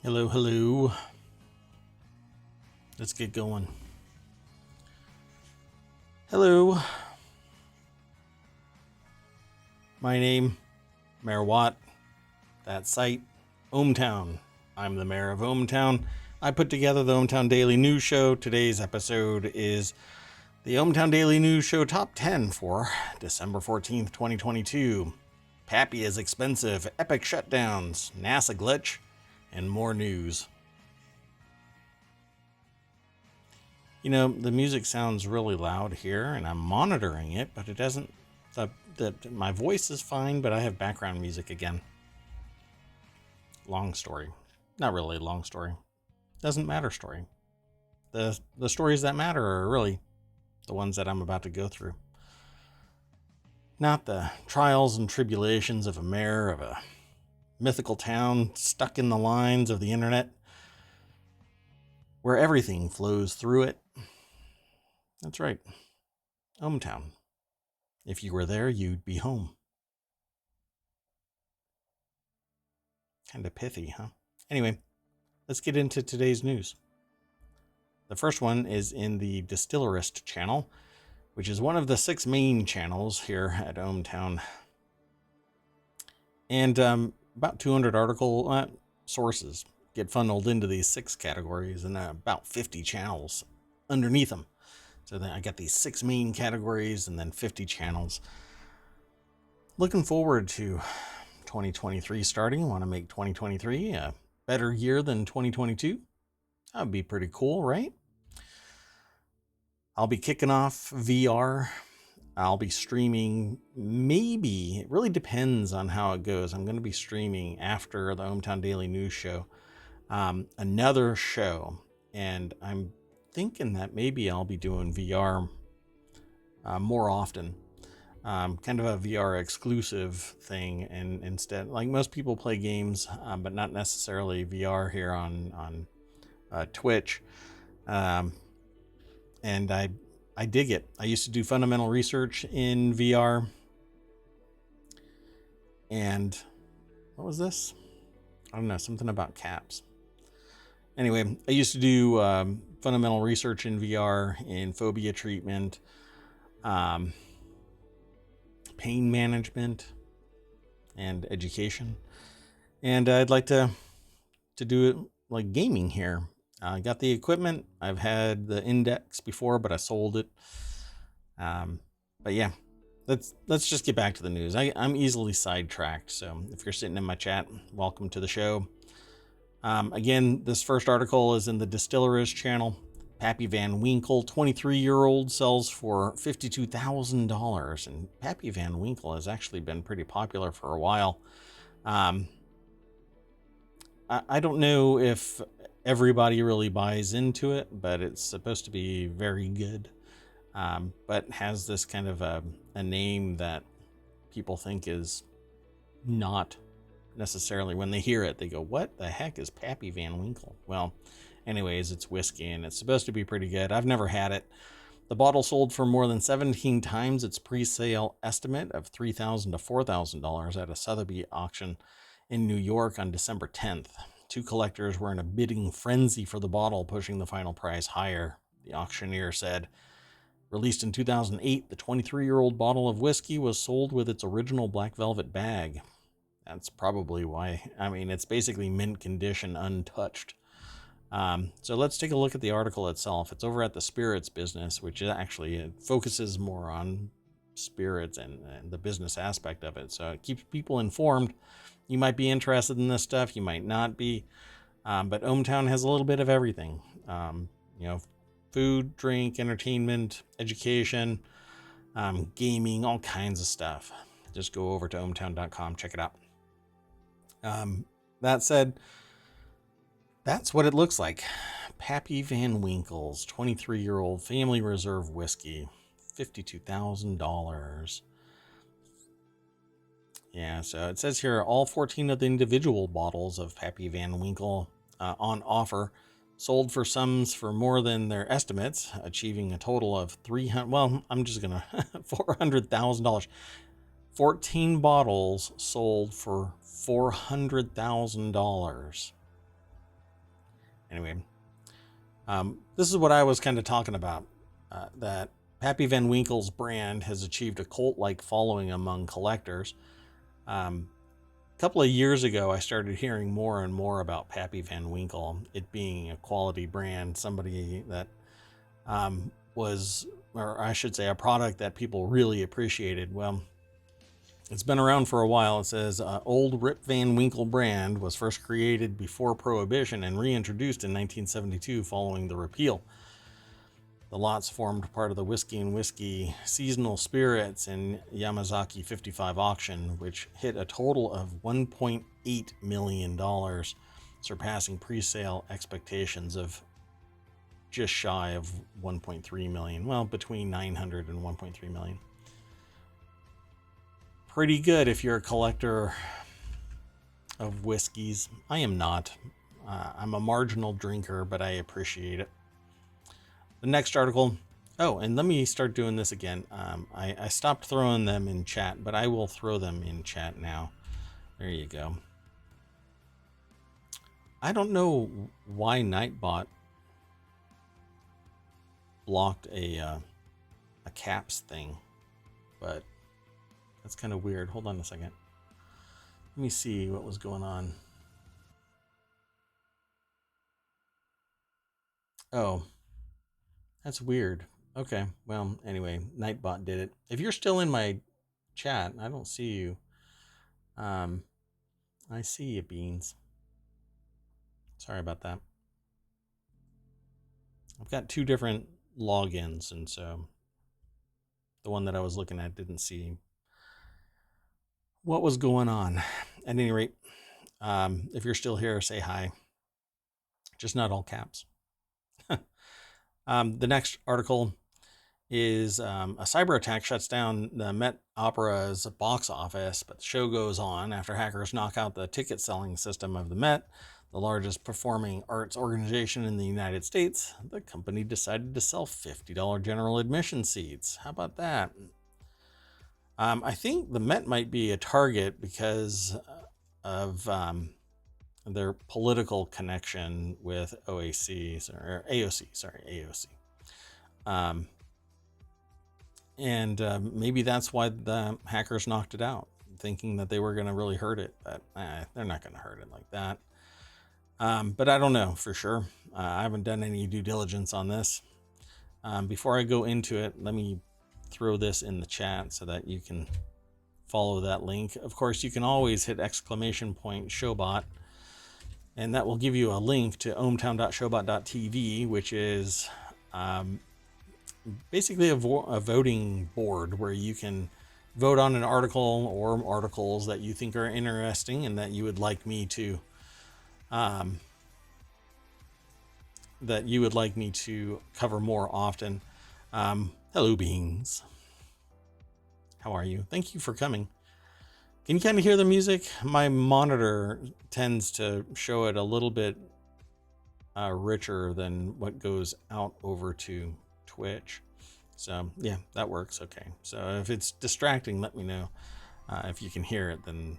Hello, hello. Let's get going. Hello. My name, Mayor Watt. That site, ohmTown. I'm the mayor of ohmTown. I put together the ohmTown Daily News Show. Today's episode is the ohmTown Daily News Show Top 10 for December 14th, 2022. Pappy is expensive, epic shutdowns, NASA glitch, and more news. You know, the music sounds really loud here, and I'm monitoring it, but it doesn't. My voice is fine, but I have background music again. Long story. Not really a long story. Doesn't matter story. The stories that matter are really the ones that I'm about to go through. Not the trials and tribulations of a mayor of a mythical town stuck in the lines of the internet, where everything flows through it. That's right. ohmTown. If you were there, you'd be home. Kind of pithy, huh? Anyway, let's get into today's news. The first one is in the Distillerist channel, which is one of the 6 main channels here at ohmTown. And about 200 article sources get funneled into these 6 categories, and about 50 channels underneath them. So then I got these 6 main categories and then 50 channels. Looking forward to 2023 starting. Want to make 2023 a better year than 2022. That would be pretty cool, right? I'll be kicking off VR. I'll be streaming, maybe. It really depends on how it goes. I'm going to be streaming after the ohmTown Daily News Show. Another show. And I'm thinking that maybe I'll be doing VR more often. Kind of a VR exclusive thing, and instead, like most people play games, but not necessarily VR here on Twitch. And I dig it. I used to do fundamental research in VR. And what was this? I don't know, something about caps. Anyway, I used to do fundamental research in VR in phobia treatment, pain management, and education. And I'd like to do it like gaming here. I got the equipment. I've had the index before, but I sold it. But yeah, let's just get back to the news. I'm easily sidetracked, so if you're sitting in my chat, welcome to the show. Again, this first article is in the Distillerist channel. Pappy Van Winkle, 23-year-old, sells for $52,000. And Pappy Van Winkle has actually been pretty popular for a while. I don't know if everybody really buys into it, but it's supposed to be very good. But has this kind of a name that people think is not necessarily, when they hear it, they go, what the heck is Pappy Van Winkle? Well, anyways, it's whiskey and it's supposed to be pretty good. I've never had it. The bottle sold for more than 17 times its pre-sale estimate of $3,000 to $4,000 at a Sotheby's auction in New York on December 10th. 2 collectors were in a bidding frenzy for the bottle, pushing the final price higher. The auctioneer said, released in 2008, the 23-year-old bottle of whiskey was sold with its original black velvet bag. That's probably why. I mean, it's basically mint condition, untouched. So let's take a look at the article itself. It's over at the Spirits Business, which actually focuses more on spirits and the business aspect of it. So it keeps people informed. You might be interested in this stuff. You might not be. But ohmTown has a little bit of everything. Food, drink, entertainment, education, gaming, all kinds of stuff. Just go over to ohmTown.com. Check it out. That said, that's what it looks like. Pappy Van Winkle's 23-year-old family reserve whiskey, $52,000. Yeah, so it says here, all 14 of the individual bottles of Pappy Van Winkle on offer sold for sums for more than their estimates, achieving a total of $400,000. 14 bottles sold for $400,000. Anyway, this is what I was kind of talking about, that Pappy Van Winkle's brand has achieved a cult-like following among collectors. A couple of years ago, I started hearing more and more about Pappy Van Winkle, it being a quality brand, somebody that was, or I should say, a product that people really appreciated. Well, it's been around for a while. It says old Rip Van Winkle brand was first created before Prohibition and reintroduced in 1972 following the repeal. The lots formed part of the Whiskey and Whiskey Seasonal Spirits and Yamazaki 55 auction, which hit a total of $1.8 million, surpassing pre-sale expectations of just shy of 1.3 million. Well, between 900 and 1.3 million. Pretty good if you're a collector of whiskeys. I am not. I'm a marginal drinker, but I appreciate it. The next article. Oh, and let me start doing this again. I stopped throwing them in chat, but I will throw them in chat now. There you go. I don't know why Nightbot blocked a caps thing, but that's kind of weird. Hold on a second. Let me see what was going on. Oh, that's weird. Okay, well, anyway, Nightbot did it. If you're still in my chat, I don't see you. I see you, Beans. Sorry about that. I've got two different logins, and so the one that I was looking at didn't see what was going on. At any rate, if you're still here, say hi. Just not all caps. The next article is a cyber attack shuts down the Met Opera's box office, but the show goes on after hackers knock out the ticket selling system of the Met, the largest performing arts organization in the United States. The company decided to sell $50 general admission seats. How about that? I think the Met might be a target because of their political connection with AOC. And maybe that's why the hackers knocked it out, thinking that they were going to really hurt it, but they're not going to hurt it like that. But I don't know for sure. I haven't done any due diligence on this. Before I go into it, let me throw this in the chat so that you can follow that link. Of course, you can always hit _showbot, and that will give you a link to ohmTown.showbot.tv, which is basically a voting board where you can vote on an article or articles that you think are interesting and that you would like me to cover more often. Hello, Beans. How are you? Thank you for coming. Can you kind of hear the music? My monitor tends to show it a little bit richer than what goes out over to Twitch. So yeah, that works. Okay. So if it's distracting, let me know. If you can hear it, then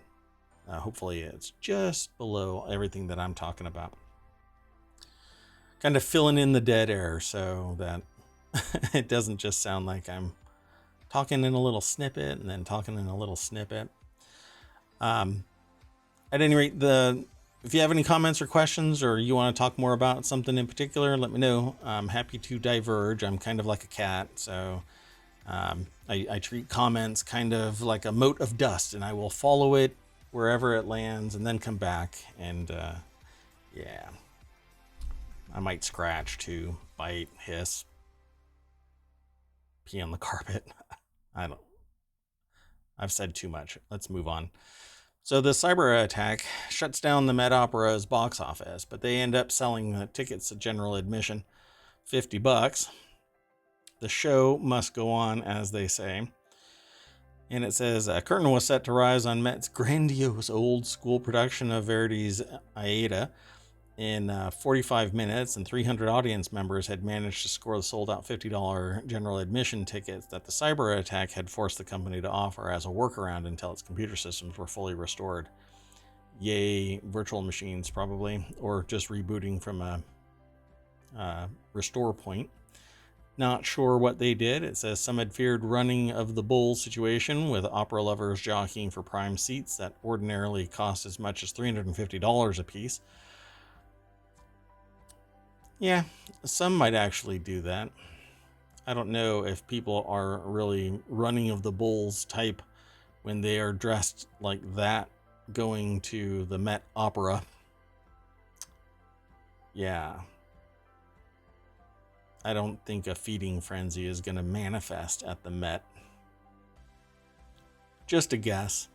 hopefully it's just below everything that I'm talking about. Kind of filling in the dead air so that it doesn't just sound like I'm talking in a little snippet and then talking in a little snippet. At any rate, if you have any comments or questions, or you want to talk more about something in particular, let me know. I'm happy to diverge. I'm kind of like a cat, so I treat comments kind of like a mote of dust, and I will follow it wherever it lands and then come back. And yeah, I might scratch too, bite, hiss, pee on the carpet. I've said too much. Let's move on. So the cyber attack shuts down the Met Opera's box office, but they end up selling the tickets at general admission, $50. The show must go on, as they say. And it says a curtain was set to rise on Met's grandiose old school production of Verdi's Aida. In 45 minutes, and 300 audience members had managed to score the sold-out $50 general admission tickets that the cyber attack had forced the company to offer as a workaround until its computer systems were fully restored. Yay, virtual machines probably, or just rebooting from a restore point. Not sure what they did. It says some had feared running of the bull situation with opera lovers jockeying for prime seats that ordinarily cost as much as $350 a piece. Yeah, some might actually do that. I don't know if people are really running of the bulls type when they are dressed like that going to the Met Opera. Yeah. I don't think a feeding frenzy is going to manifest at the Met. Just a guess.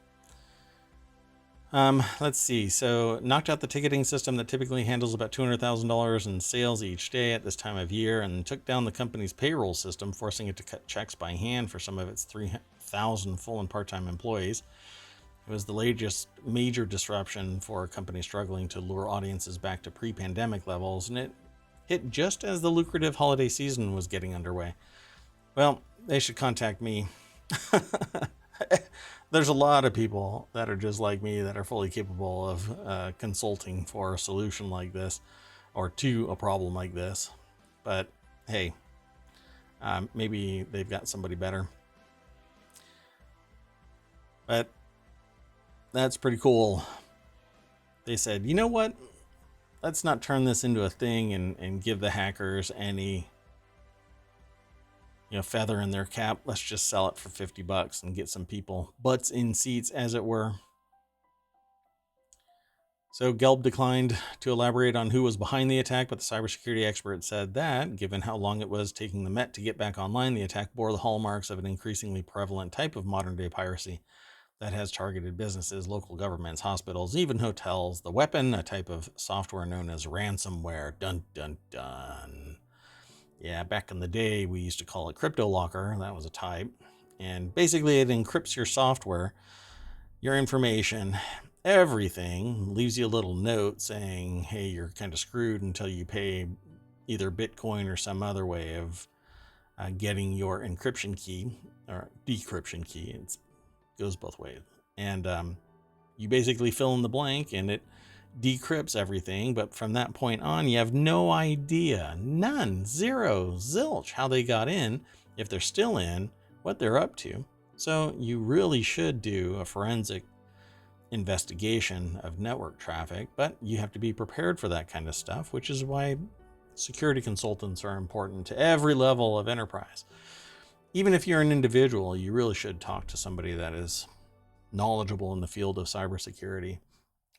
Let's see. So, knocked out the ticketing system that typically handles about $200,000 in sales each day at this time of year, and took down the company's payroll system, forcing it to cut checks by hand for some of its 3,000 full and part-time employees. It was the latest major disruption for a company struggling to lure audiences back to pre-pandemic levels, and it hit just as the lucrative holiday season was getting underway. Well, they should contact me. There's a lot of people that are just like me that are fully capable of consulting for a solution like this or to a problem like this. But hey, maybe they've got somebody better. But that's pretty cool. They said, you know what? Let's not turn this into a thing and give the hackers any feather in their cap. Let's just sell it for $50 and get some people butts in seats, as it were. So Gelb declined to elaborate on who was behind the attack, but the cybersecurity expert said that, given how long it was taking the Met to get back online, the attack bore the hallmarks of an increasingly prevalent type of modern-day piracy that has targeted businesses, local governments, hospitals, even hotels. The weapon, a type of software known as ransomware. Dun, dun, dun. Yeah, back in the day, we used to call it crypto locker. That was a type. And basically, it encrypts your software, your information, everything, leaves you a little note saying, hey, you're kind of screwed until you pay either Bitcoin or some other way of getting your encryption key or decryption key. It goes both ways. And you basically fill in the blank and it decrypts everything. But from that point on, you have no idea, none, zero, zilch, how they got in, if they're still in, what they're up to. So you really should do a forensic investigation of network traffic, but you have to be prepared for that kind of stuff, which is why security consultants are important to every level of enterprise. Even if you're an individual, you really should talk to somebody that is knowledgeable in the field of cybersecurity.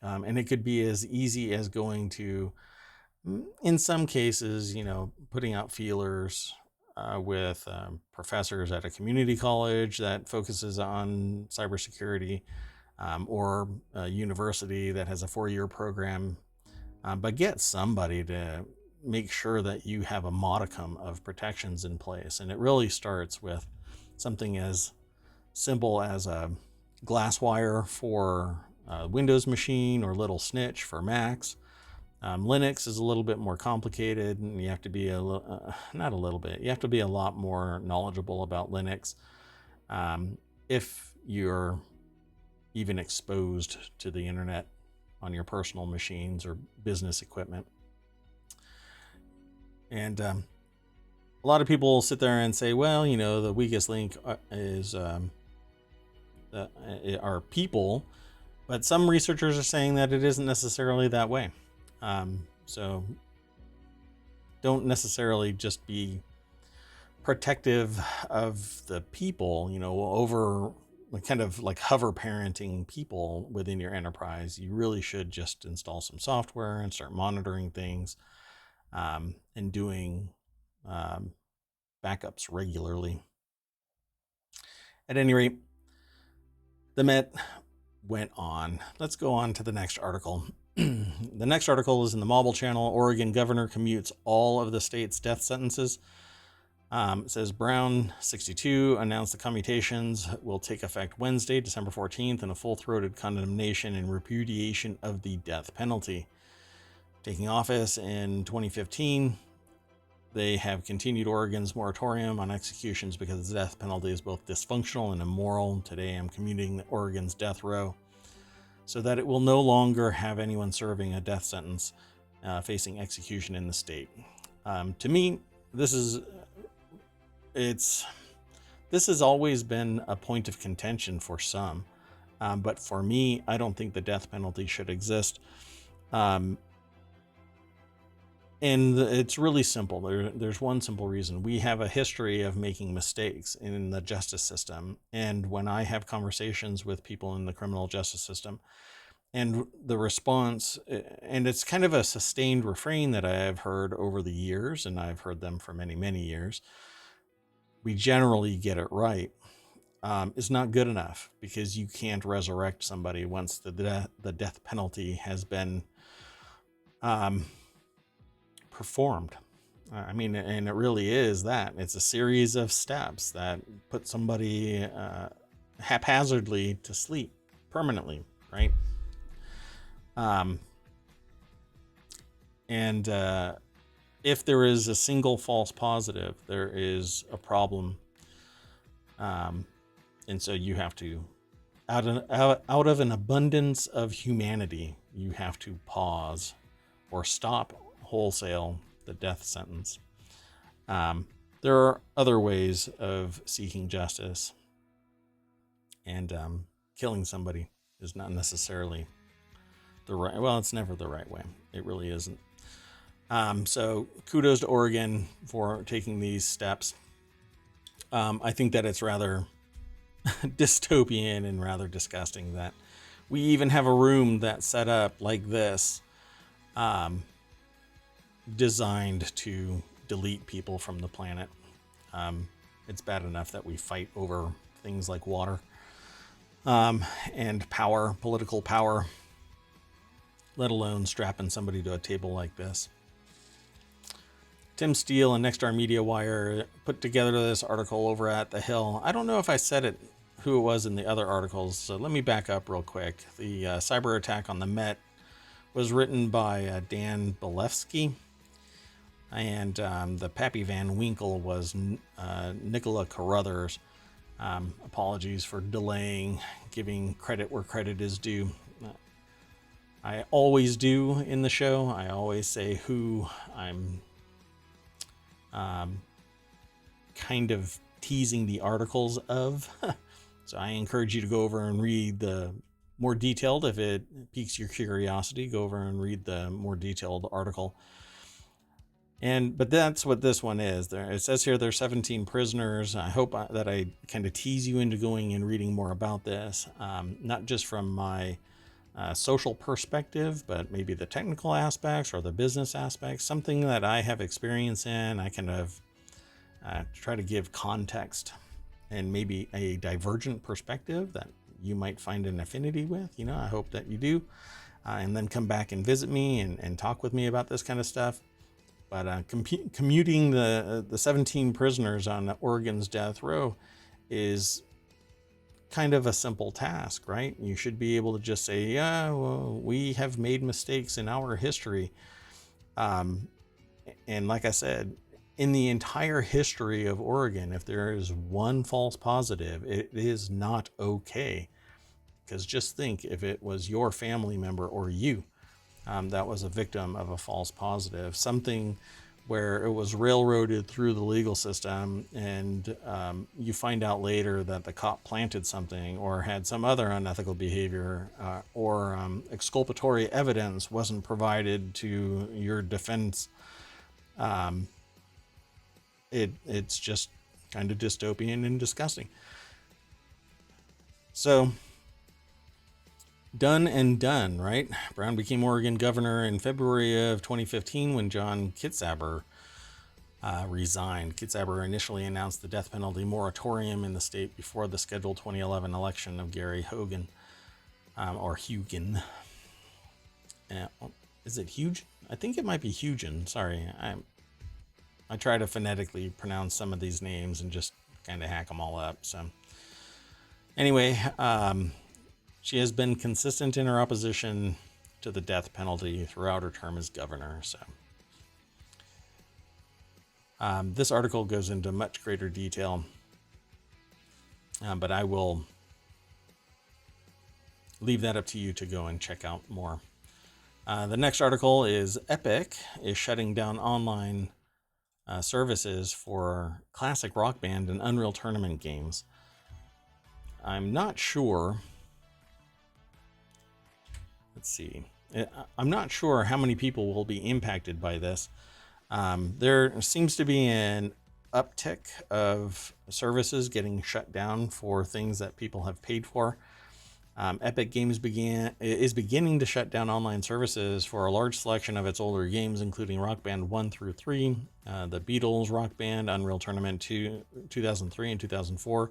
And it could be as easy as going to, in some cases, putting out feelers with professors at a community college that focuses on cybersecurity, or a university that has a 4-year program. But get somebody to make sure that you have a modicum of protections in place. And it really starts with something as simple as a glass wire for a Windows machine or Little Snitch for Macs. Linux is a little bit more complicated, and you have to be you have to be a lot more knowledgeable about Linux if you're even exposed to the internet on your personal machines or business equipment. And a lot of people sit there and say, well, the weakest link is are people, but some researchers are saying that it isn't necessarily that way. So don't necessarily just be protective of the people, over kind of like hover parenting people within your enterprise. You really should just install some software and start monitoring things, and doing backups regularly. At any rate, the Met went on. Let's go on to the next article. The next article is in the Mobile Channel. Oregon governor commutes all of the state's death sentences. It says Brown, 62, announced the commutations will take effect Wednesday, December 14th, in a full-throated condemnation and repudiation of the death penalty. Taking office in 2015, they have continued Oregon's moratorium on executions because the death penalty is both dysfunctional and immoral. Today, I'm commuting Oregon's death row so that it will no longer have anyone serving a death sentence facing execution in the state. To me, this is it's this has always been a point of contention for some, but for me, I don't think the death penalty should exist. Um, and it's really simple. There's one simple reason. We have a history of making mistakes in the justice system. And when I have conversations with people in the criminal justice system, and the response, and it's kind of a sustained refrain that I have heard over the years, and I've heard them for many, many years, we generally get it right, is not good enough, because you can't resurrect somebody once the death penalty has been performed. I mean, and it really is that. It's a series of steps that put somebody haphazardly to sleep permanently, right? And if there is a single false positive, there is a problem. And so you have to, out of an abundance of humanity, you have to pause or stop wholesale the death sentence. There are other ways of seeking justice, and killing somebody is not necessarily the right. Well, it's never the right way. It really isn't. So kudos to Oregon for taking these steps. I think that it's rather dystopian and rather disgusting that we even have a room that's set up like this, designed to delete people from the planet. It's bad enough that we fight over things like water, and power, political power, let alone strapping somebody to a table like this. Tim Steele and Nexstar Media Wire put together this article over at The Hill. I don't know if I said it, who it was in the other articles, so let me back up real quick. The cyber attack on the Met was written by Dan Belefsky, and the Pappy Van Winkle was Nicola Carruthers. Apologies for delaying, giving credit where credit is due. I always do in the show. I always say who I'm kind of teasing the articles of. So I encourage you to go over and read the more detailed, if it piques your curiosity, go over and read the more detailed article. But that's what this one is. It says here there's 17 prisoners. I hope that I kind of tease you into going and reading more about this, not just from my social perspective, but maybe the technical aspects or the business aspects, something that I have experience in. I kind of try to give context and maybe a divergent perspective that you might find an affinity with. I hope that you do, and then come back and visit me and talk with me about this kind of stuff. But commuting the 17 prisoners on Oregon's death row is kind of a simple task, right? You should be able to just say, yeah, well, we have made mistakes in our history. And like I said, in the entire history of Oregon, if there is one false positive, it is not okay. Because just think if it was your family member or you that was a victim of a false positive, something where it was railroaded through the legal system, and you find out later that the cop planted something or had some other unethical behavior, or exculpatory evidence wasn't provided to your defense. It's just kind of dystopian and disgusting. So done and done, right? Brown became Oregon governor in February of 2015 when John Kitzhaber resigned. Kitzhaber initially announced the death penalty moratorium in the state before the scheduled 2011 election of Gary Hogan, or Hugen. Is it Huge? I think it might be Hugen. Sorry. I try to phonetically pronounce some of these names and just kind of hack them all up. So anyway, she has been consistent in her opposition to the death penalty throughout her term as governor. So this article goes into much greater detail, but I will leave that up to you to go and check out more. The next article is Epic is shutting down online services for classic Rock Band and Unreal Tournament games. I'm not sure. Let's see. I'm not sure how many people will be impacted by this. There seems to be an uptick of services getting shut down for things that people have paid for. Epic Games is beginning to shut down online services for a large selection of its older games, including Rock Band 1 through 3, the Beatles Rock Band, Unreal Tournament 2, 2003 and 2004.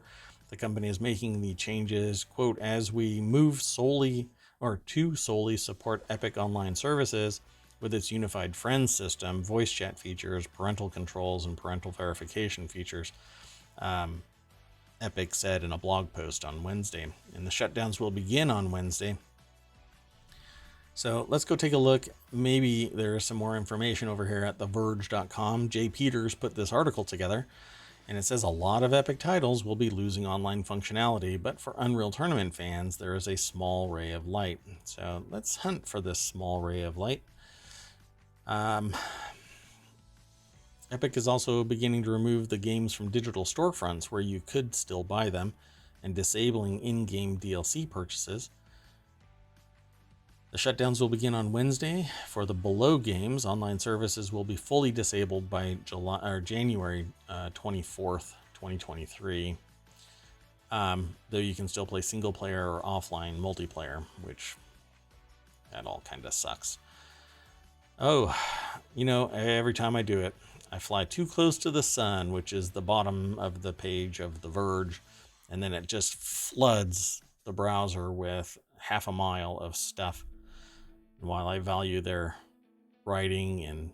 The company is making the changes, quote, as we move to solely support Epic Online services with its unified friends system, voice chat features, parental controls, and parental verification features. Epic said in a blog post on Wednesday, and the shutdowns will begin on Wednesday. So let's go take a look. Maybe there's some more information over here at TheVerge.com. Jay Peters put this article together, and it says a lot of Epic titles will be losing online functionality, but for Unreal Tournament fans, there is a small ray of light. So let's hunt for this small ray of light. Epic is also beginning to remove the games from digital storefronts where you could still buy them, and disabling in-game DLC purchases. The shutdowns will begin on Wednesday. For the below games, online services will be fully disabled by January 24th, 2023. Though you can still play single player or offline multiplayer, which that all kind of sucks. Oh, every time I do it, I fly too close to the sun, which is the bottom of the page of The Verge, and then it just floods the browser with half a mile of stuff. And while I value their writing and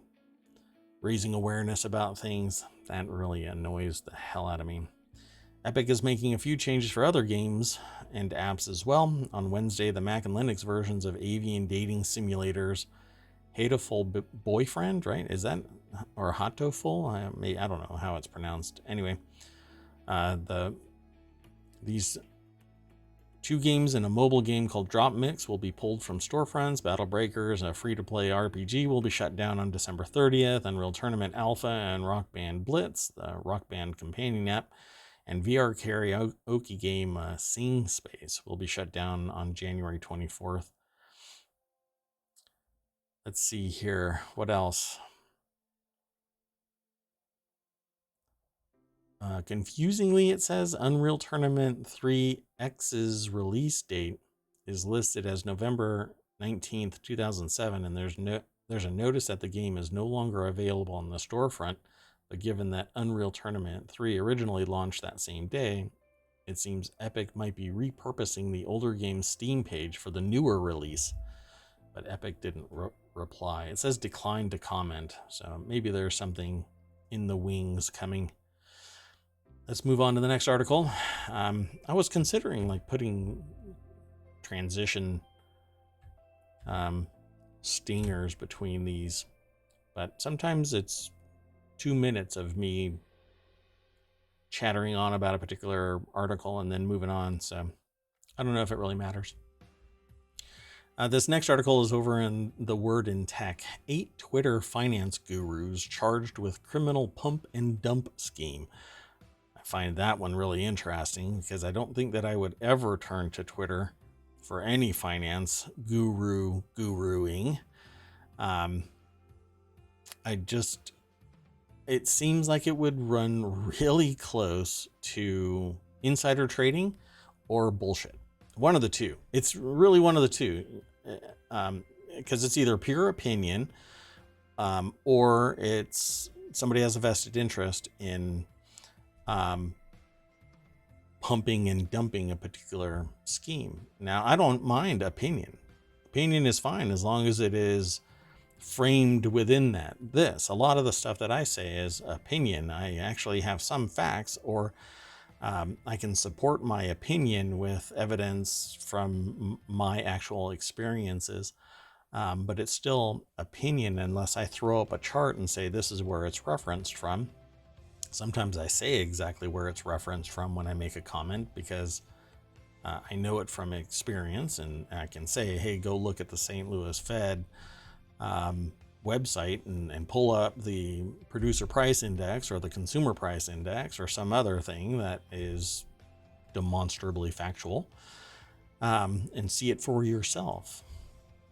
raising awareness about things, that really annoys the hell out of me. Epic is making a few changes for other games and apps as well. On Wednesday, the Mac and Linux versions of avian dating simulators Hateful Boyfriend, right? Is that, or Hatoful? I don't know how it's pronounced. Anyway, these two games and a mobile game called Drop Mix will be pulled from storefronts. Battle Breakers, a free-to-play RPG, will be shut down on December 30th. Unreal Tournament Alpha and Rock Band Blitz, the Rock Band companion app, and VR karaoke game Sing Space will be shut down on January 24th. Let's see here. What else? Confusingly, it says Unreal Tournament 3X's release date is listed as November 19th, 2007, and there's a notice that the game is no longer available on the storefront, but given that Unreal Tournament 3 originally launched that same day, it seems Epic might be repurposing the older game's Steam page for the newer release, but Epic didn't reply. It says decline to comment, so maybe there's something in the wings coming. Let's move on to the next article. I was considering putting transition stingers between these, but sometimes it's 2 minutes of me chattering on about a particular article and then moving on, so I don't know if it really matters. This next article is over in The Word in Tech. 8 Twitter finance gurus charged with criminal pump and dump scheme. I find that one really interesting because I don't think that I would ever turn to Twitter for any finance guruing. It seems like it would run really close to insider trading or bullshit. One of the two. It's really one of the two, because it's either pure opinion, or it's somebody has a vested interest in pumping and dumping a particular scheme. Now, I don't mind opinion. Opinion is fine as long as it is framed within that. A lot of the stuff that I say is opinion. I actually have some facts, or I can support my opinion with evidence from my actual experiences, but it's still opinion unless I throw up a chart and say this is where it's referenced from. Sometimes I say exactly where it's referenced from when I make a comment because I know it from experience, and I can say, hey, go look at the St. Louis Fed website and pull up the producer price index or the consumer price index or some other thing that is demonstrably factual, and see it for yourself.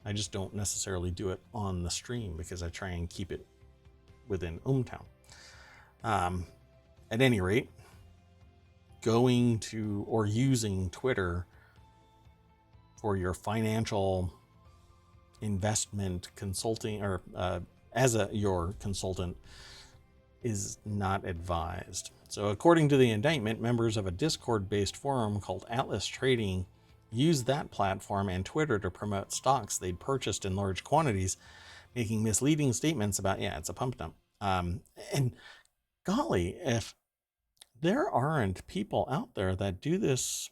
I just don't necessarily do it on the stream because I try and keep it within ohmTown. At any rate, going to or using Twitter for your financial investment consulting or as your consultant is not advised. So according to the indictment, members of a Discord-based forum called Atlas Trading used that platform and Twitter to promote stocks they'd purchased in large quantities, making misleading statements about, it's a pump dump. And golly, if there aren't people out there that do this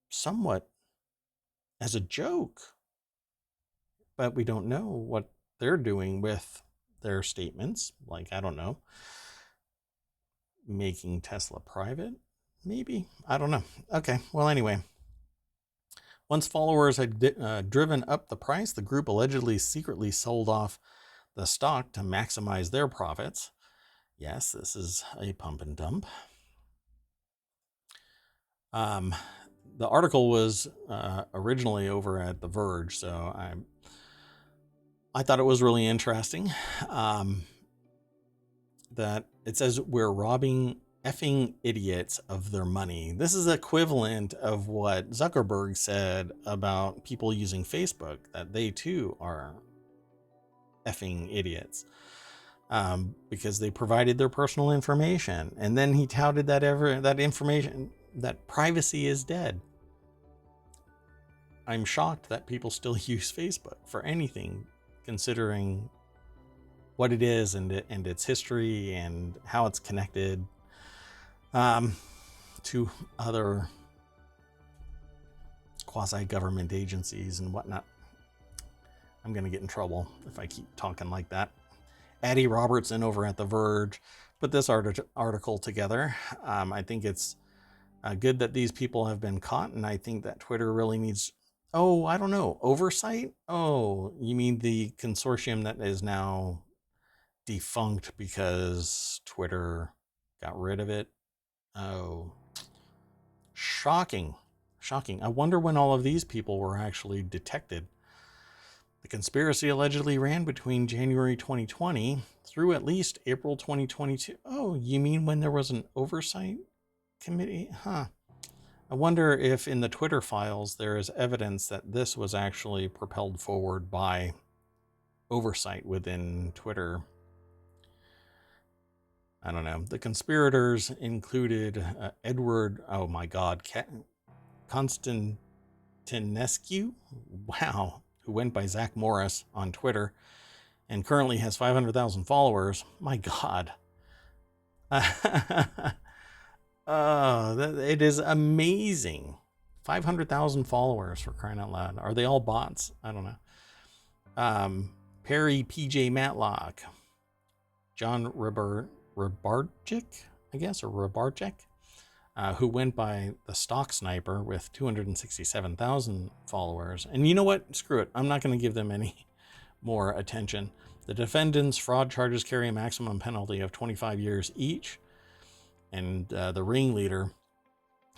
somewhat as a joke, but we don't know what they're doing with their statements. Like, I don't know, making Tesla private, maybe? I don't know. Okay, well, anyway. Once followers had driven up the price, the group allegedly secretly sold off the stock to maximize their profits. Yes, this is a pump and dump. The article was originally over at The Verge, so I thought it was really interesting that it says we're robbing effing idiots of their money. This is equivalent of what Zuckerberg said about people using Facebook, that they too are effing idiots because they provided their personal information. And then he touted that information, that privacy is dead. I'm shocked that people still use Facebook for anything, considering what it is and its history and how it's connected to other quasi-government agencies and whatnot. I'm going to get in trouble if I keep talking like that. Addie Robertson over at The Verge put this article together. I think it's good that these people have been caught, and I think that Twitter really needs, I don't know, oversight? Oh, you mean the consortium that is now defunct because Twitter got rid of it? Oh, shocking. I wonder when all of these people were actually detected. The conspiracy allegedly ran between January 2020 through at least April 2022. Oh, you mean when there was an oversight committee? Huh. I wonder if in the Twitter files there is evidence that this was actually propelled forward by oversight within Twitter. I don't know. The conspirators included Edward, Constantinescu, who went by Zach Morris on Twitter and currently has 500,000 followers. My God. It is amazing. 500,000 followers, for crying out loud. Are they all bots? I don't know. Perry PJ Matlock, John Rybarczyk, I guess, or Rybarczyk, who went by the Stock Sniper with 267,000 followers. And you know what? Screw it. I'm not going to give them any more attention. The defendants' fraud charges carry a maximum penalty of 25 years each. And the ringleader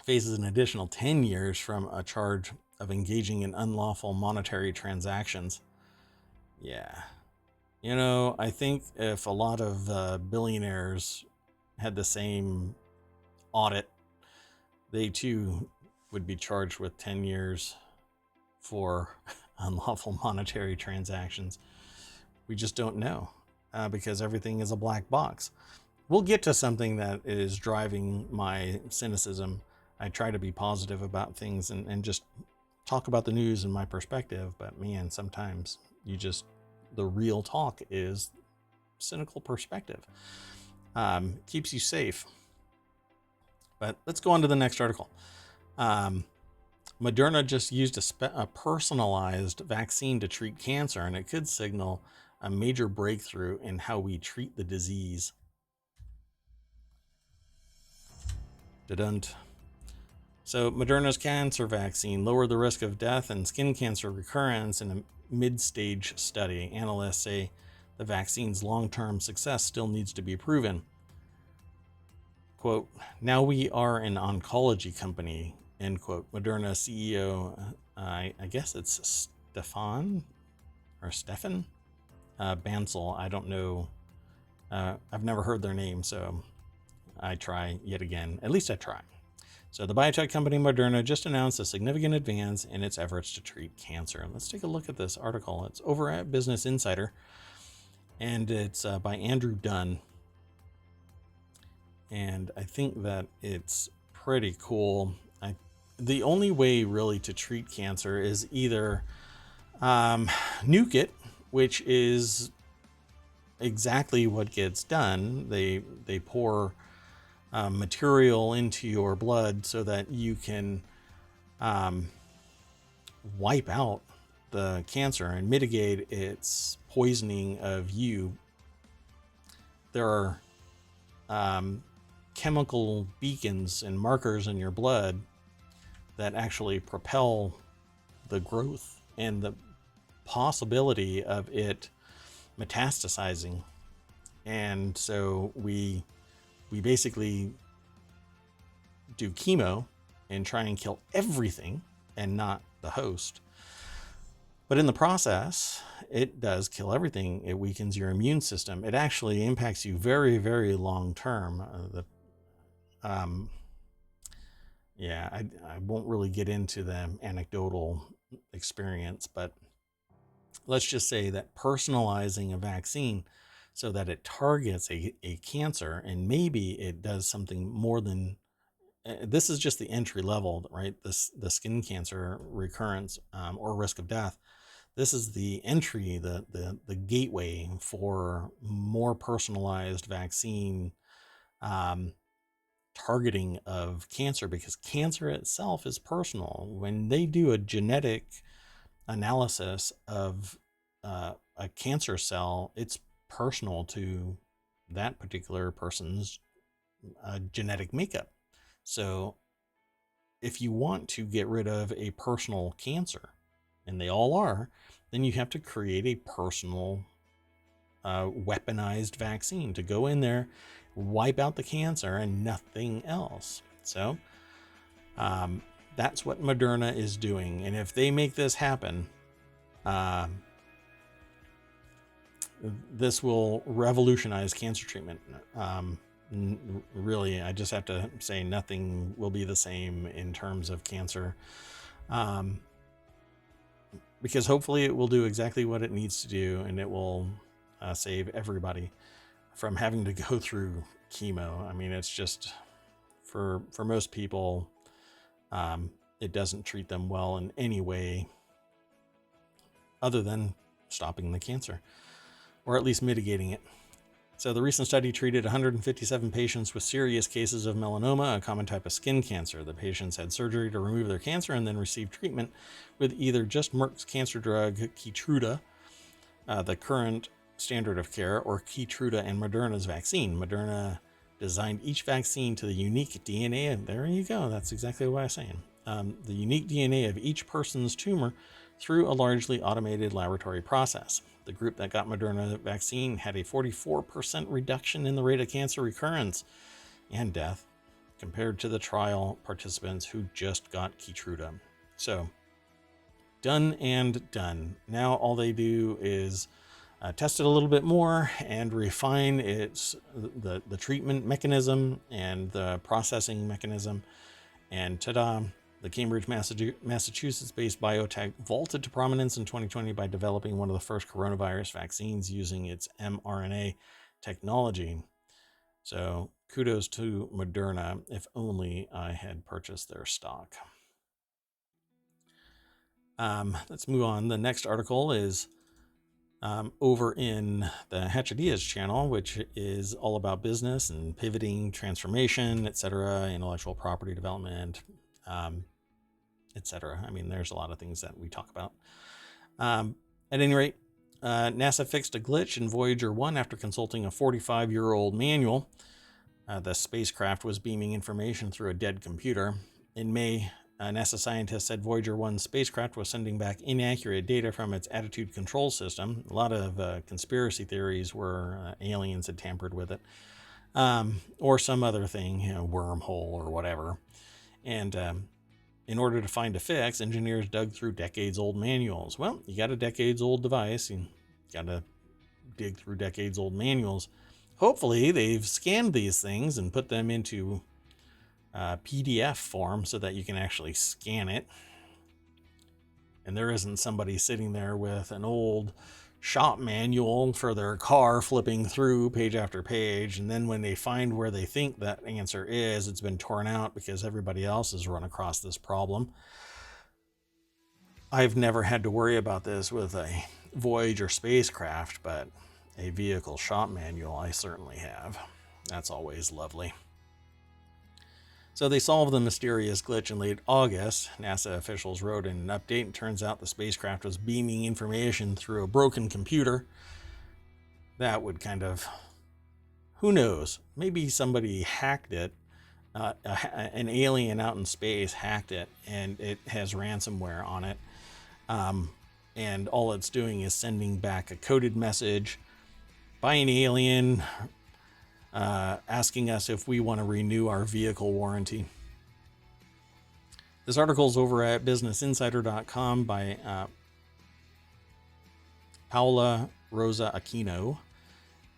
faces an additional 10 years from a charge of engaging in unlawful monetary transactions. Yeah. You know, I think if a lot of billionaires had the same audit, they too would be charged with 10 years for unlawful monetary transactions. We just don't know because everything is a black box. We'll get to something that is driving my cynicism. I try to be positive about things and just talk about the news and my perspective, but man, sometimes the real talk is cynical perspective. Keeps you safe. But let's go on to the next article. Moderna just used a personalized vaccine to treat cancer, and it could signal a major breakthrough in how we treat the disease. Didn't. So Moderna's cancer vaccine lowered the risk of death and skin cancer recurrence in a mid-stage study. Analysts say the vaccine's long-term success still needs to be proven. Quote, now we are an oncology company, end quote. Moderna CEO, I guess it's Stefan Bancel. I don't know. I've never heard their name, so I try yet again. At least I try. So the biotech company Moderna just announced a significant advance in its efforts to treat cancer. Let's take a look at this article. It's over at Business Insider, and it's by Andrew Dunn. And I think that it's pretty cool. The only way really to treat cancer is either nuke it, which is exactly what gets done. They pour material into your blood so that you can wipe out the cancer and mitigate its poisoning of you. There are chemical beacons and markers in your blood that actually propel the growth and the possibility of it metastasizing. And so we basically do chemo and try and kill everything and not the host. But in the process, it does kill everything. It weakens your immune system. It actually impacts you very, very long term. I won't really get into the anecdotal experience, but let's just say that personalizing a vaccine so that it targets a cancer, and maybe it does something more than this is just the entry level, right? The skin cancer recurrence or risk of death. This is the entry, the gateway for more personalized vaccine targeting of cancer, because cancer itself is personal. When they do a genetic analysis of a cancer cell, it's personal to that particular person's genetic makeup. So if you want to get rid of a personal cancer, and they all are, then you have to create a personal weaponized vaccine to go in there, wipe out the cancer and nothing else. So that's what Moderna is doing. And if they make this happen, this will revolutionize cancer treatment. Really, I just have to say nothing will be the same in terms of cancer. Because hopefully it will do exactly what it needs to do, and it will save everybody from having to go through chemo. I mean, it's just for most people, it doesn't treat them well in any way other than stopping the cancer, or at least mitigating it. So the recent study treated 157 patients with serious cases of melanoma, a common type of skin cancer. The patients had surgery to remove their cancer and then received treatment with either just Merck's cancer drug Keytruda, the current standard of care, or Keytruda and Moderna's vaccine. Moderna designed each vaccine to the unique DNA, and there you go, that's exactly what I was saying, the unique DNA of each person's tumor through a largely automated laboratory process. The group that got Moderna vaccine had a 44% reduction in the rate of cancer recurrence and death compared to the trial participants who just got Keytruda. So, done and done. Now all they do is test it a little bit more and refine the treatment mechanism and the processing mechanism, and ta-da! The Cambridge, Massachusetts-based biotech vaulted to prominence in 2020 by developing one of the first coronavirus vaccines using its mRNA technology. So kudos to Moderna. If only I had purchased their stock. Let's move on. The next article is over in the Hatchadias channel, which is all about business and pivoting, transformation, etc., intellectual property development, etc. I mean, there's a lot of things that we talk about. At any rate, NASA fixed a glitch in Voyager 1 after consulting a 45-year-old manual. The spacecraft was beaming information through a dead computer. In May, NASA scientists said Voyager 1 spacecraft was sending back inaccurate data from its attitude control system. A lot of conspiracy theories were aliens had tampered with it, or some other thing, wormhole or whatever. And in order to find a fix, engineers dug through decades-old manuals. Well, you got a decades-old device, you got to dig through decades-old manuals. Hopefully, they've scanned these things and put them into PDF form so that you can actually scan it. And there isn't somebody sitting there with an old shop manual for their car flipping through page after page, and then when they find where they think that answer is, it's been torn out because everybody else has run across this problem. I've never had to worry about this with a Voyager spacecraft, but a vehicle shop manual I certainly have. That's always lovely. So they solved the mysterious glitch in late August. NASA officials wrote in an update, and turns out the spacecraft was beaming information through a broken computer. That would kind of, who knows, maybe somebody hacked it. An alien out in space hacked it, and it has ransomware on it. And all it's doing is sending back a coded message by an alien asking us if we want to renew our vehicle warranty. This article is over at businessinsider.com by Paula Rosa Aquino.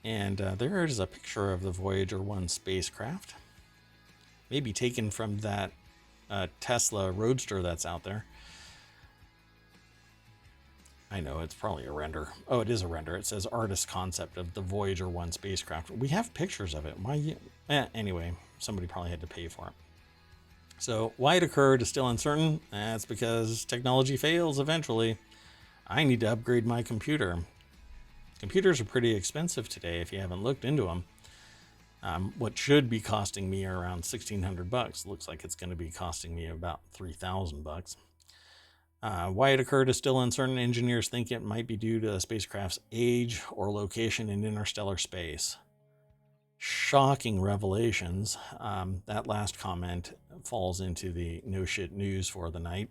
And there is a picture of the Voyager 1 spacecraft. Maybe taken from that Tesla Roadster that's out there. I know, it's probably a render. Oh, it is a render. It says artist concept of the Voyager 1 spacecraft. We have pictures of it. Why? Anyway, somebody probably had to pay for it. So why it occurred is still uncertain. That's because technology fails eventually. I need to upgrade my computer. Computers are pretty expensive today if you haven't looked into them. What should be costing me around $1,600 looks like it's going to be costing me about $3,000. Why it occurred is still uncertain. Engineers think it might be due to the spacecraft's age or location in interstellar space. Shocking revelations. That last comment falls into the no shit news for the night.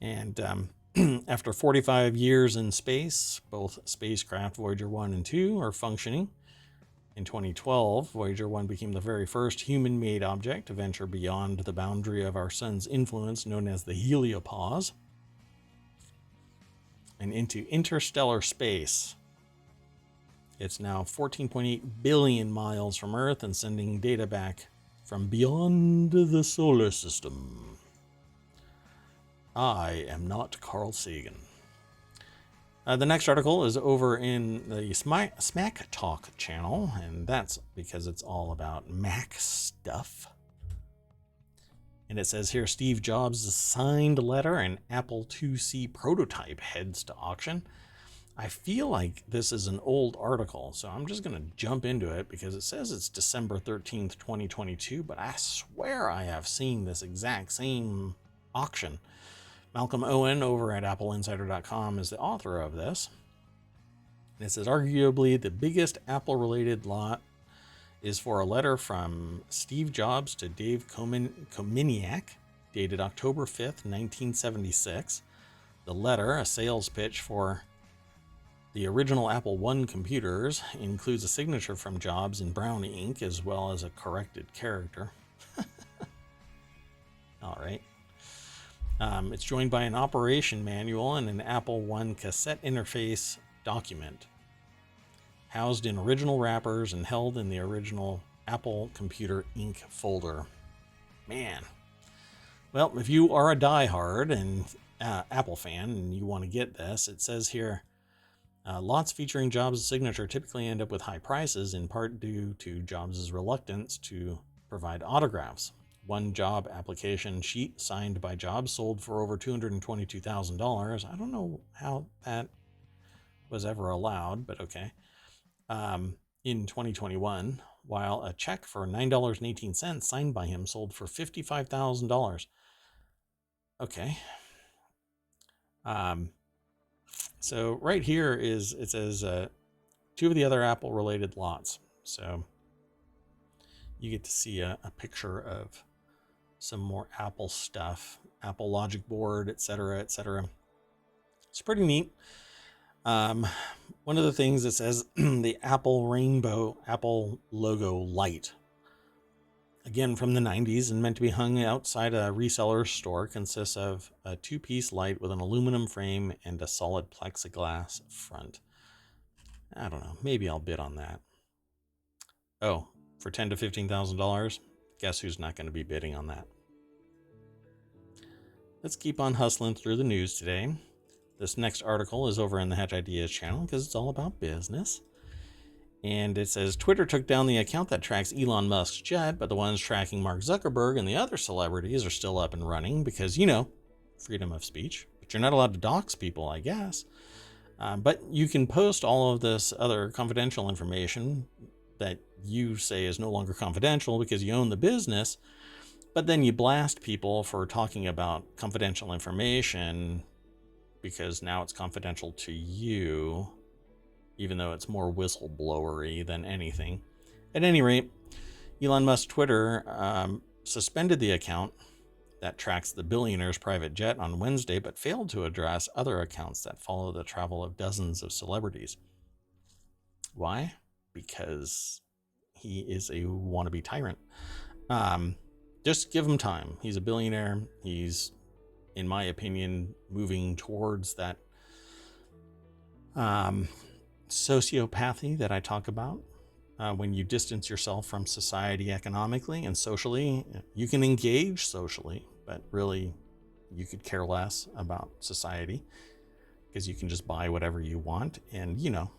And after 45 years in space, both spacecraft Voyager 1 and 2 are functioning. In 2012, Voyager 1 became the very first human-made object to venture beyond the boundary of our sun's influence, known as the heliopause, and into interstellar space. It's now 14.8 billion miles from Earth and sending data back from beyond the solar system. I am not Carl Sagan. The next article is over in the Smack Talk channel, and that's because it's all about Mac stuff. And it says here, Steve Jobs' signed letter and Apple IIc prototype heads to auction. I feel like this is an old article, so I'm just going to jump into it because it says it's December 13th, 2022, but I swear I have seen this exact same auction. Malcolm Owen over at appleinsider.com is the author of this. And it says, arguably the biggest Apple-related lot is for a letter from Steve Jobs to Dave Kominiak, dated October 5th, 1976. The letter, a sales pitch for the original Apple I computers, includes a signature from Jobs in brown ink as well as a corrected character. All right. It's joined by an operation manual and an Apple I cassette interface document, housed in original wrappers and held in the original Apple Computer Inc. folder. Man. Well, if you are a diehard and Apple fan and you want to get this, it says here, lots featuring Jobs' signature typically end up with high prices, in part due to Jobs' reluctance to provide autographs. One job application sheet signed by Jobs sold for over $222,000. I don't know how that was ever allowed, but okay. In 2021, while a check for $9.18 signed by him sold for $55,000. Okay. So right here is, it says two of the other Apple related lots. So you get to see a picture of some more Apple stuff, Apple Logic Board, etc., etc. It's pretty neat. One of the things that says the Apple Rainbow, Apple logo light, again from the 90s and meant to be hung outside a reseller store, consists of a 2-piece light with an aluminum frame and a solid plexiglass front. I don't know, maybe I'll bid on that. Oh, for $10,000 to $15,000, guess who's not going to be bidding on that? Let's keep on hustling through the news today. This next article is over in the Hatch Ideas channel because it's all about business. And it says, Twitter took down the account that tracks Elon Musk's jet, but the ones tracking Mark Zuckerberg and the other celebrities are still up and running because, you know, freedom of speech. But you're not allowed to dox people, I guess. But you can post all of this other confidential information that you say is no longer confidential because you own the business. But then you blast people for talking about confidential information because now it's confidential to you, even though it's more whistleblowery than anything. At any rate, Elon Musk's Twitter suspended the account that tracks the billionaire's private jet on Wednesday, but failed to address other accounts that follow the travel of dozens of celebrities. Why? Because he is a wannabe tyrant. Just give him time. He's a billionaire. He's, in my opinion, moving towards that sociopathy that I talk about. When you distance yourself from society economically and socially, you can engage socially, but really you could care less about society because you can just buy whatever you want. And, you know,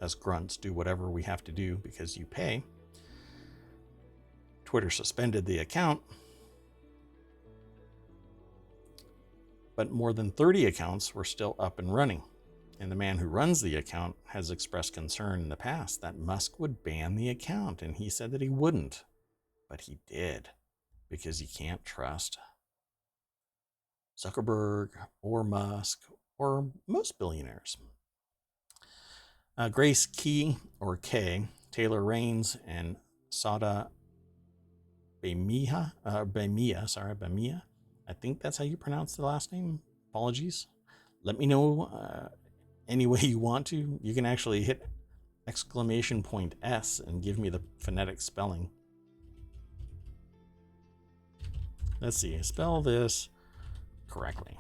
as grunts, do whatever we have to do because you pay. Twitter suspended the account, but more than 30 accounts were still up and running. And the man who runs the account has expressed concern in the past that Musk would ban the account, and he said that he wouldn't, but he did, because you can't trust Zuckerberg or Musk or most billionaires. Grace Key, or K, Taylor Raines, and Sada Bamia, I think that's how you pronounce the last name. Apologies. Let me know any way you want to. You can actually hit !S and give me the phonetic spelling. Let's see. Spell this correctly.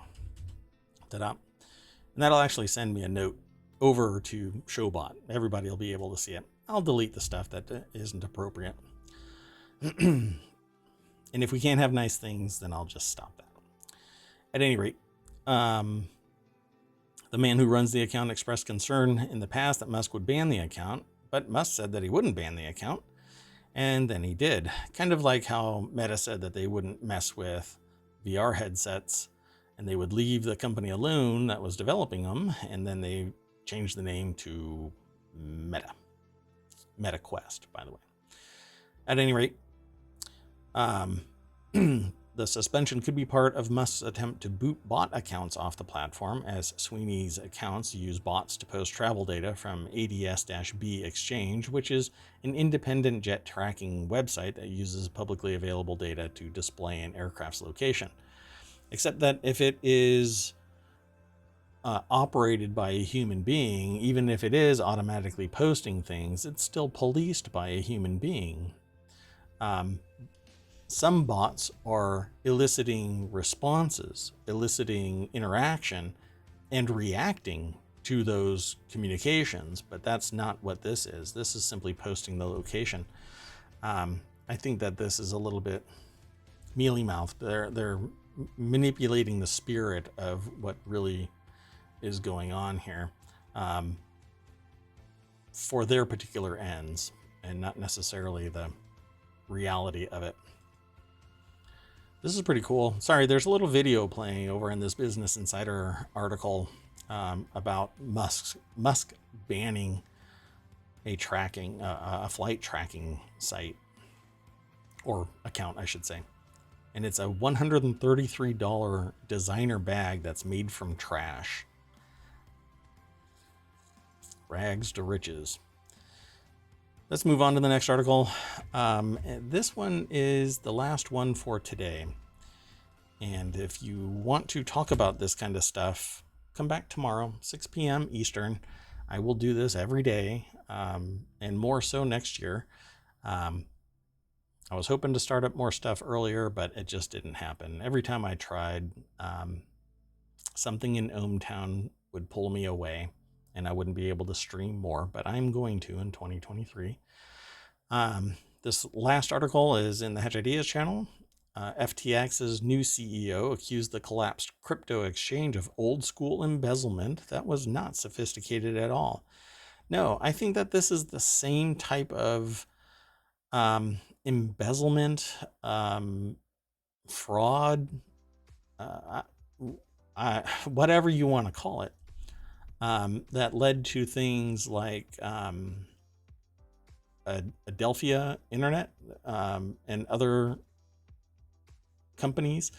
Ta-da. And that'll actually send me a note over to Showbot. Everybody will be able to see it. I'll delete the stuff that isn't appropriate. And if we can't have nice things, then I'll just stop that. At any rate, the man who runs the account expressed concern in the past that Musk would ban the account, but Musk said that he wouldn't ban the account, and then he did. Kind of like how Meta said that they wouldn't mess with VR headsets, and they would leave the company alone that was developing them, and then they changed the name to Meta. MetaQuest, by the way. At any rate, the suspension could be part of Musk's attempt to boot bot accounts off the platform, as Sweeney's accounts use bots to post travel data from ADS-B Exchange, which is an independent jet tracking website that uses publicly available data to display an aircraft's location. Except that if it is operated by a human being, even if it is automatically posting things, it's still policed by a human being. Some bots are eliciting responses, eliciting interaction, and reacting to those communications, but that's not what this is. This is simply posting the location. I think that this is a little bit mealy-mouthed. They're manipulating the spirit of what really is going on here for their particular ends, and not necessarily the reality of it. This is pretty cool. Sorry, there's a little video playing over in this Business Insider article about Musk banning a flight tracking site, or account, I should say. And it's a $133 designer bag that's made from trash. Rags to riches. Let's move on to the next article. This one is the last one for today. And if you want to talk about this kind of stuff, come back tomorrow, 6 p.m. Eastern. I will do this every day, and more so next year. I was hoping to start up more stuff earlier, but it just didn't happen. Every time I tried, something in ohmTown would pull me away, and I wouldn't be able to stream more, but I'm going to in 2023. This last article is in the Hedge Ideas channel. FTX's new CEO accused the collapsed crypto exchange of old school embezzlement that was not sophisticated at all. No, I think that this is the same type of embezzlement, fraud, whatever you want to call it, that led to things like Adelphia Internet and other companies.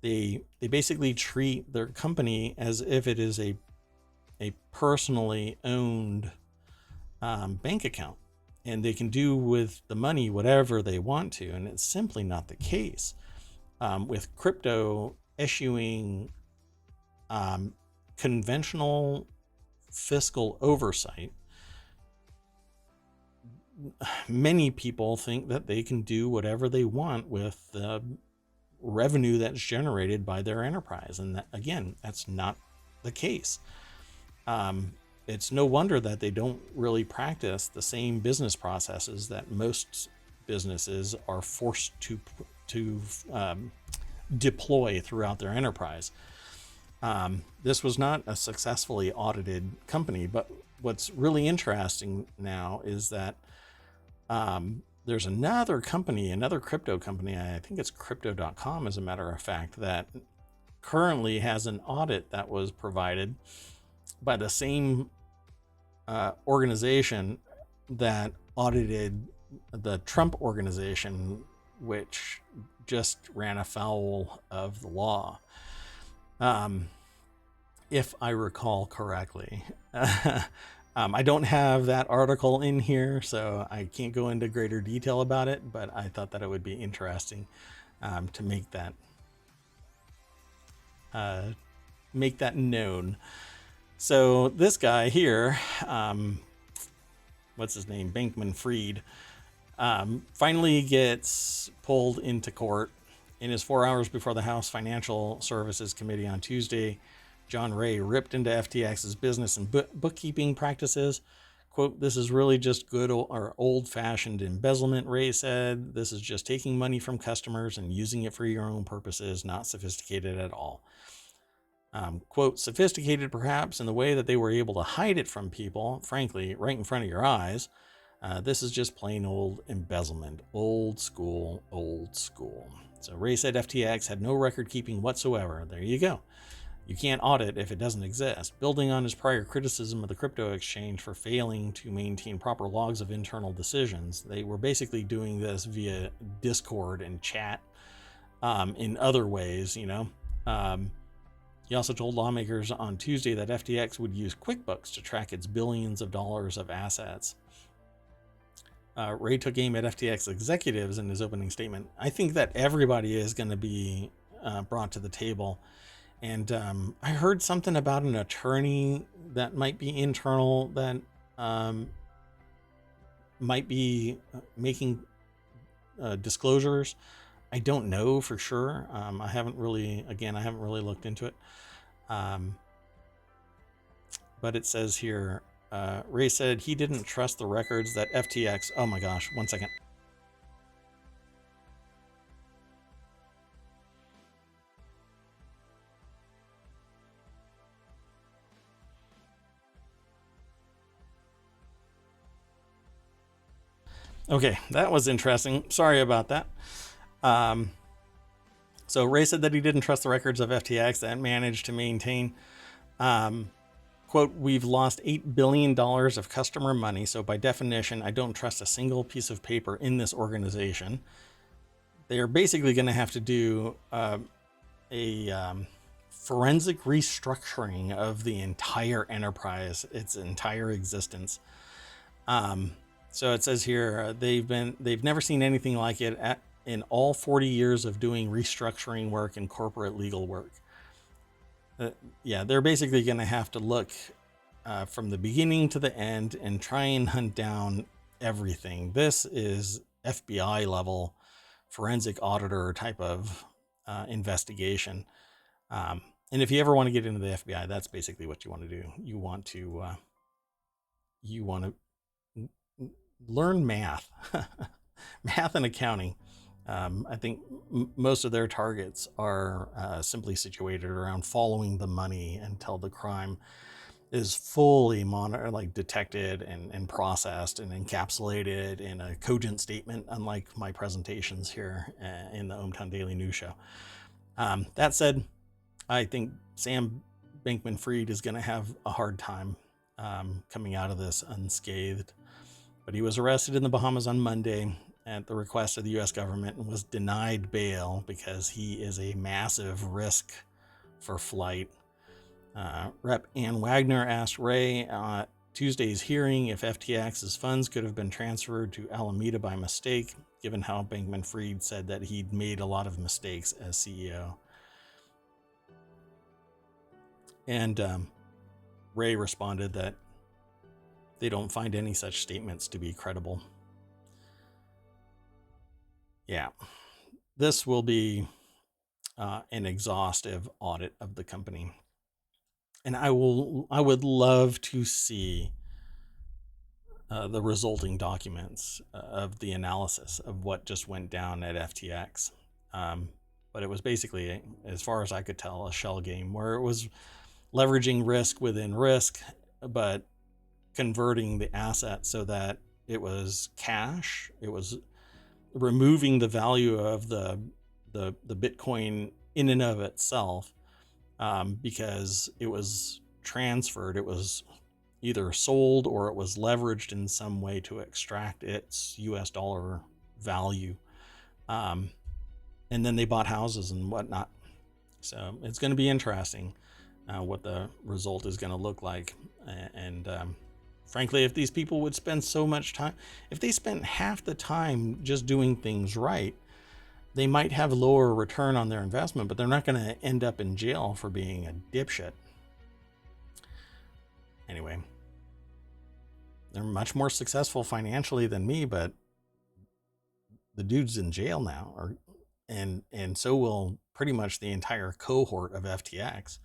They basically treat their company as if it is a personally owned bank account, and they can do with the money whatever they want to, and it's simply not the case. With crypto issuing conventional fiscal oversight, many people think that they can do whatever they want with the revenue that's generated by their enterprise. And that, again, that's not the case. It's no wonder that they don't really practice the same business processes that most businesses are forced to deploy throughout their enterprise. This was not a successfully audited company, but what's really interesting now is that there's another company, another crypto company, I think it's crypto.com as a matter of fact, that currently has an audit that was provided by the same organization that audited the Trump organization, which just ran afoul of the law. If I recall correctly. I don't have that article in here, so I can't go into greater detail about it, but I thought that it would be interesting to make that known. So this guy here, what's his name? Bankman-Fried, finally gets pulled into court. In his 4 hours before the House Financial Services Committee on Tuesday, John Ray ripped into FTX's business and bookkeeping practices. Quote, "This is really just good or old-fashioned embezzlement," Ray said. "This is just taking money from customers and using it for your own purposes, not sophisticated at all." Quote, "Sophisticated perhaps in the way that they were able to hide it from people, frankly, right in front of your eyes. This is just plain old embezzlement. Old school, old school." So Ray said FTX had no record keeping whatsoever. There you go. You can't audit if it doesn't exist. Building on his prior criticism of the crypto exchange for failing to maintain proper logs of internal decisions, they were basically doing this via Discord and chat in other ways, you know. He also told lawmakers on Tuesday that FTX would use QuickBooks to track its billions of dollars of assets. Ray took aim at FTX executives in his opening statement. I think that everybody is going to be brought to the table. And I heard something about an attorney that might be internal that might be making disclosures. I don't know for sure. I haven't really looked into it. But it says here, Ray said he didn't trust the records that FTX. Oh my gosh, 1 second. Okay, that was interesting. Sorry about that. So Ray said that he didn't trust the records of FTX that managed to maintain, quote, "We've lost $8 billion of customer money, so by definition, I don't trust a single piece of paper in this organization." They're basically going to have to do a forensic restructuring of the entire enterprise, its entire existence. So it says here they've never seen anything like it in all 40 years of doing restructuring work and corporate legal work. Yeah, they're basically going to have to look from the beginning to the end and try and hunt down everything. This is FBI level forensic auditor type of investigation. And if you ever want to get into the FBI, that's basically what you want to do. You want to learn math, math and accounting. I think most of their targets are simply situated around following the money until the crime is fully detected and processed and encapsulated in a cogent statement, unlike my presentations here in the ohmTown Daily News Show. That said, I think Sam Bankman-Fried is going to have a hard time coming out of this unscathed. But he was arrested in the Bahamas on Monday at the request of the U.S. government and was denied bail because he is a massive risk for flight. Rep. Ann Wagner asked Ray at Tuesday's hearing if FTX's funds could have been transferred to Alameda by mistake, given how Bankman-Fried said that he'd made a lot of mistakes as CEO. And Ray responded that they don't find any such statements to be credible. Yeah, this will be an exhaustive audit of the company. And I would love to see the resulting documents of the analysis of what just went down at FTX. But it was basically, as far as I could tell, a shell game where it was leveraging risk within risk, but converting the asset so that it was cash. It was removing the value of the Bitcoin in and of itself, because it was transferred. It was either sold or it was leveraged in some way to extract its US dollar value. And then they bought houses and whatnot. So it's going to be interesting what the result is going to look like. And frankly, if these people would spend so much time, if they spent half the time just doing things right, they might have lower return on their investment, but they're not going to end up in jail for being a dipshit. Anyway, they're much more successful financially than me, but the dude's in jail now, and so will pretty much the entire cohort of FTX.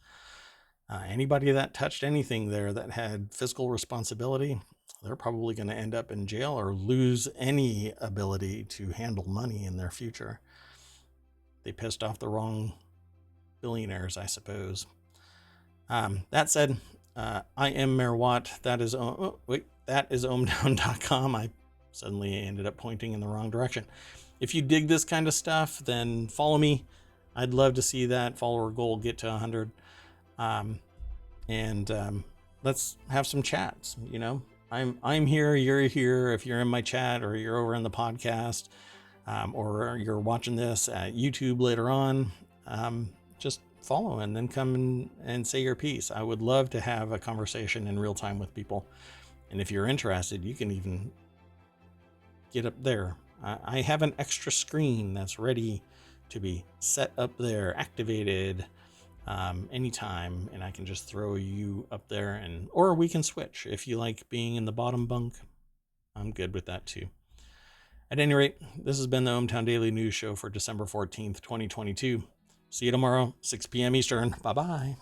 Anybody that touched anything there that had fiscal responsibility, they're probably going to end up in jail or lose any ability to handle money in their future. They pissed off the wrong billionaires, I suppose. That said, I am Mayor Watt. That is ohmTown.com. I suddenly ended up pointing in the wrong direction. If you dig this kind of stuff, then follow me. I'd love to see that follower goal get to 100. Let's have some chats. You know, I'm here, you're here. If you're in my chat or you're over in the podcast, or you're watching this at YouTube later on, just follow and then come and say your piece. I would love to have a conversation in real time with people. And if you're interested, you can even get up there. I have an extra screen that's ready to be set up there, activated anytime, and I can just throw you up there, or we can switch. If you like being in the bottom bunk, I'm good with that too. At any rate, this has been the ohmTown Daily News Show for December 14th, 2022. See you tomorrow, 6 p.m. Eastern. Bye-bye.